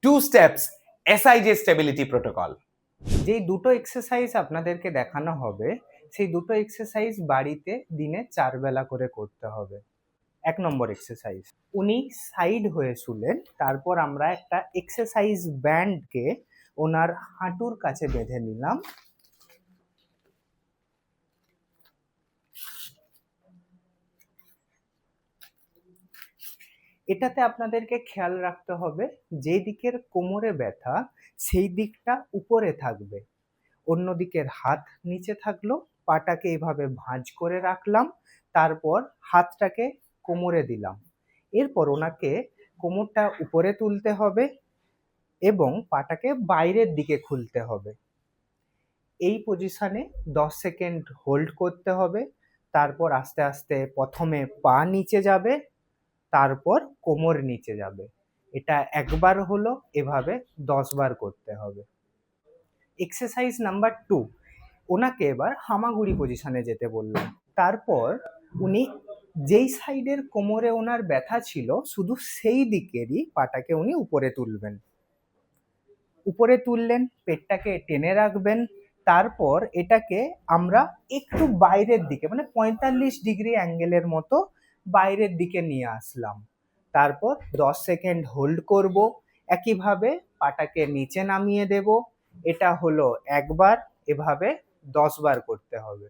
2 steps এসআইজে stability protocol. যেই দুটো exercise আপনাদেরকে দেখানো হবে সেই দুটো এক্সারসাইজ বাড়িতে দিনে 4 বেলা করে করতে হবে। 1 নম্বর এক্সারসাইজ, উনি সাইড হয়ে শুলেন, তারপর আমরা একটা এক্সারসাইজ ব্যান্ডকে ওনার হাঁটুর কাছে বেঁধে নিলাম। এটাতে আপনাদেরকে খেয়াল রাখতে হবে যে দিকের কোমরে ব্যথা সেই দিকটা উপরে থাকবে, অন্য দিকের হাত নিচে থাকলো, পাটাকে এভাবে ভাঁজ করে রাখলাম, তারপর হাতটাকে কোমরে দিলাম। এরপর ওনাকে কোমরটা উপরে তুলতে হবে এবং পাটাকে বাইরের দিকে খুলতে হবে। এই পজিশনে 10 সেকেন্ড হোল্ড করতে হবে, তারপর আস্তে আস্তে প্রথমে পা নিচে যাবে, তারপর কোমর নিচে যাবে। এটা একবার হলো, এভাবে 10 বার করতে হবে। এক্সারসাইজ নাম্বার 2, ওনাকে এবার হামাগুড়ি পজিশনে যেতে বললাম। তারপর উনি যেই সাইডের কোমরে ওনার ব্যথা ছিল শুধু সেই দিকেরই পাটাকে উনি উপরে তুলবেন। উপরে তুললেন, পেটটাকে টেনে রাখবেন, তারপর এটাকে আমরা একটু বাইরের দিকে মানে 45 ডিগ্রি অ্যাঙ্গেলের মতো বাইরের দিকে নিয়ে আসলাম। তারপর 10 সেকেন্ড হোল্ড করব, একইভাবে পাটাকে নিচে নামিয়ে দেব। এটা হলো একবার, এভাবে 10 বার করতে হবে।